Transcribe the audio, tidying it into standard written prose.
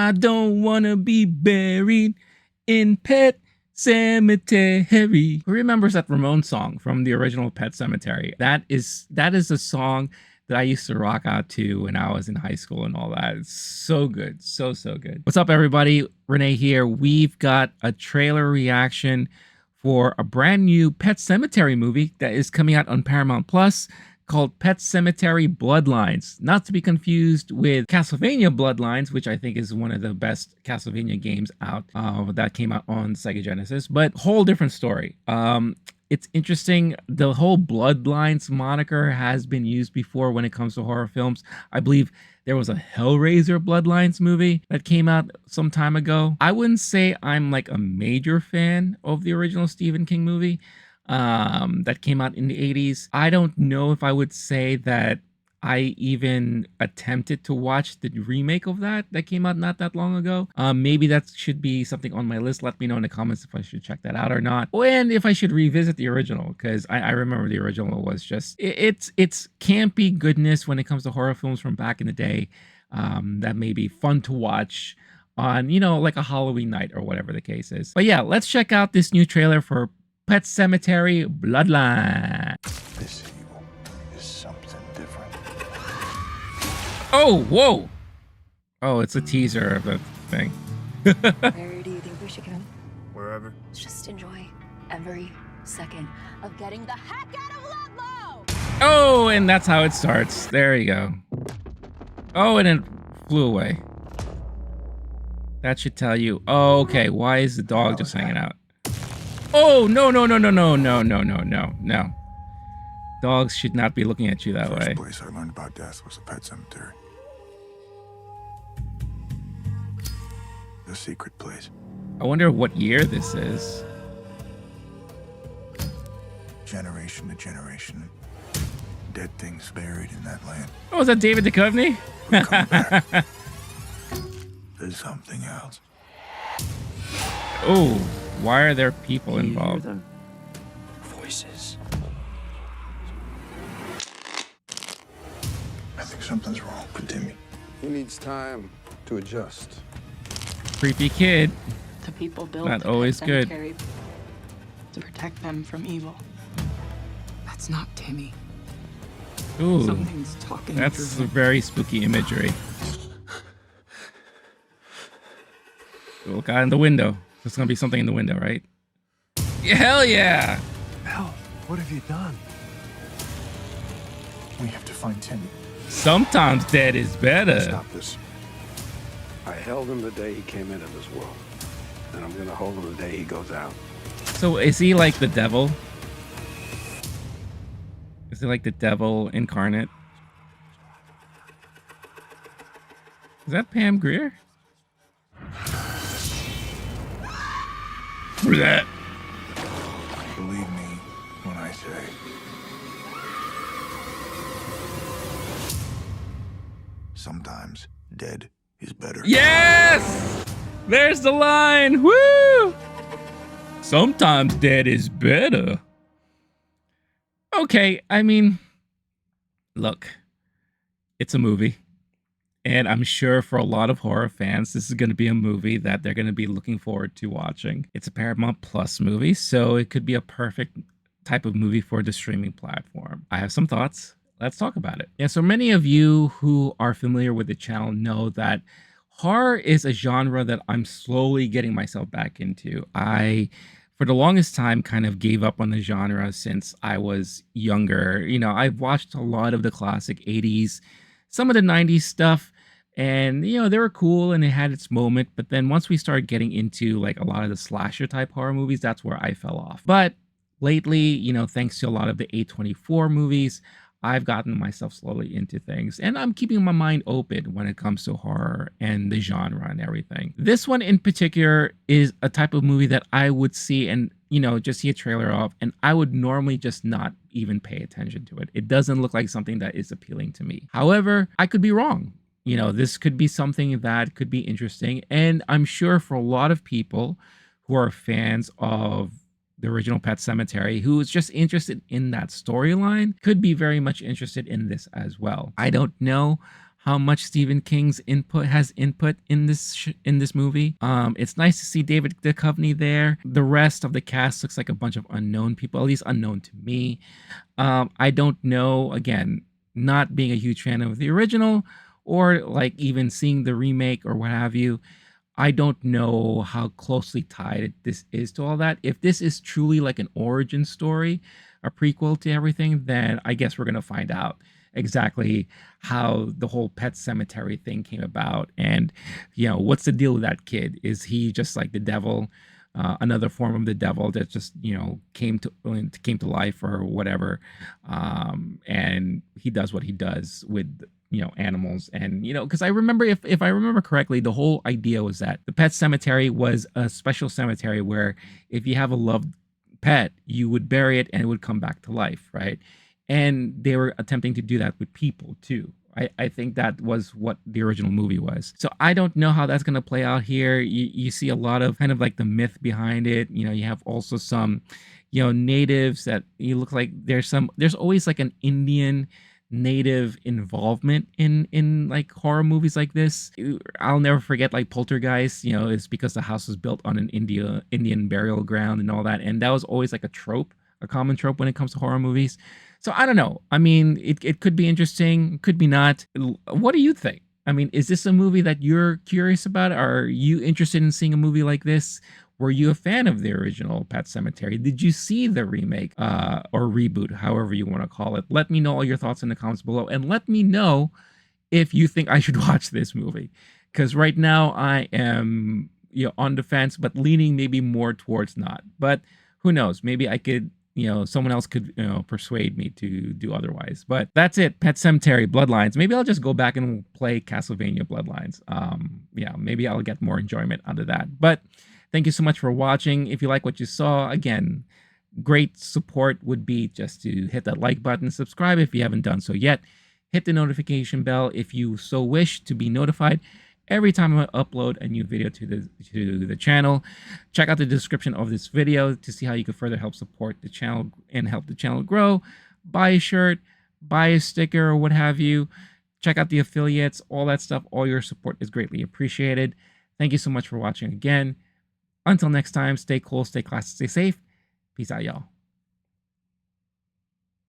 I don't wanna be buried in Pet Cemetery. Who remembers that Ramon song from the original Pet Cemetery? That is a song that I used to rock out to when I was in high school and all that. It's so good. So good. What's up, everybody? Renee here. We've got a trailer reaction for a brand new Pet Cemetery movie that is coming out on Paramount Plus called Pet Sematary Bloodlines. Not to be confused with Castlevania Bloodlines, which I think is one of the best Castlevania games out that came out on Sega Genesis, but whole different story. It's interesting. The whole Bloodlines moniker has been used before when it comes to horror films. I believe there was a Hellraiser Bloodlines movie that came out some time ago. I wouldn't say I'm like a major fan of the original Stephen King movie that came out in the 80s. I don't know if I would say that I even attempted to watch the remake of that came out not that long ago. Maybe that should be something on my list. Let me know in the comments if I should check that out or not, and if I should revisit the original, because I remember the original was just it's campy goodness when it comes to horror films from back in the day. That may be fun to watch on, you know, like a Halloween night or whatever the case is. But yeah, let's check out this new trailer for Pet Sematary Bloodline. This evil is something different. Oh, whoa. Oh, it's a teaser of the thing. Where do you think we should go? Wherever. Just enjoy every second of getting the heck out of Ludlow! Oh, and that's how it starts. There you go. Oh, and it flew away. That should tell you. Oh, okay. Why is the dog just hanging out? Oh, no. Dogs should not be looking at you that way. The first place I learned about death was a pet cemetery. The secret place. I wonder what year this is. Generation to generation. Dead things buried in that land. Oh, is that David Duchovny? Come back. There's something else. Oh, why are there people involved? Hear them? Voices. I think something's wrong with Timmy. He needs time to adjust. Creepy kid. The people built Not the always Pet good. Cemetery to protect them from evil. That's not Timmy. Ooh, Something's talking that's through him. very spooky imagery. Look out in the window. There's gonna be something in the window, right? Yeah, hell yeah! Hell, what have you done? We have to find Timmy. Sometimes dead is better. Stop this. I held him the day he came into this world, and I'm gonna hold him the day he goes out. So is he like the devil? Is he like the devil incarnate? Is that Pam Grier? Who's that? Believe me when I say. Sometimes dead is better. Yes! There's the line! Woo! Sometimes dead is better. Okay, I mean, look, it's a movie. And I'm sure for a lot of horror fans, this is going to be a movie that they're going to be looking forward to watching. It's a Paramount Plus movie, so it could be a perfect type of movie for the streaming platform. I have some thoughts. Let's talk about it. Yeah, so many of you who are familiar with the channel know that horror is a genre that I'm slowly getting myself back into. I, for the longest time, kind of gave up on the genre since I was younger. You know, I've watched a lot of the classic 80s, some of the 90s stuff, and, you know, they were cool and it had its moment. But then once we started getting into like a lot of the slasher type horror movies, that's where I fell off. But lately, you know, thanks to a lot of the A24 movies, I've gotten myself slowly into things, and I'm keeping my mind open when it comes to horror and the genre and everything. This one in particular is a type of movie that I would see and, you know, just see a trailer of, and I would normally just not even pay attention to it. It doesn't look like something that is appealing to me. However, I could be wrong. You know, this could be something that could be interesting, and I'm sure for a lot of people who are fans of the original Pet Sematary, who is just interested in that storyline, could be very much interested in this as well. I don't know how much Stephen King's input in this movie. It's nice to see David Duchovny there. The rest of the cast looks like a bunch of unknown people, at least unknown to me. I don't know, again, not being a huge fan of the original or like even seeing the remake or what have you. I don't know how closely tied this is to all that. If this is truly like an origin story, a prequel to everything, then I guess we're going to find out exactly how the whole Pet Sematary thing came about. And, what's the deal with that kid? Is he just like the devil, another form of the devil that just, came to life or whatever? And he does what he does with animals. And because I remember, if I remember correctly, the whole idea was that the Pet Cemetery was a special cemetery where if you have a loved pet, you would bury it and it would come back to life, right? And they were attempting to do that with people too. I think that was what the original movie was. So I don't know how that's going to play out here. You see a lot of kind of like the myth behind it. You have also some natives that you look like there's always like an Indian native involvement in like horror movies like this. I'll never forget like Poltergeist, it's because the house was built on an Indian burial ground and all that, and that was always like a common trope when it comes to horror movies. So I don't know, I mean, it could be interesting, could be not. What do you think? I mean, is this a movie that you're curious about? Are you interested in seeing a movie like this? Were you a fan of the original Pet Sematary? Did you see the remake or reboot, however you want to call it? Let me know all your thoughts in the comments below, and let me know if you think I should watch this movie. Because right now I am on the fence, but leaning maybe more towards not. But who knows? Maybe I could, someone else could persuade me to do otherwise. But that's it. Pet Sematary, Bloodlines. Maybe I'll just go back and play Castlevania Bloodlines. Maybe I'll get more enjoyment out of that. But thank you so much for watching. If you like what you saw, again, great support would be just to hit that like button, subscribe if you haven't done so yet, hit the notification bell if you so wish to be notified every time I upload a new video to the channel. Check out the description of this video to see how you can further help support the channel and help the channel grow. Buy a shirt, buy a sticker, or what have you. Check out the affiliates, all that stuff. All your support is greatly appreciated. Thank you so much for watching again. Until next time, stay cool, stay classy, stay safe. Peace out, y'all.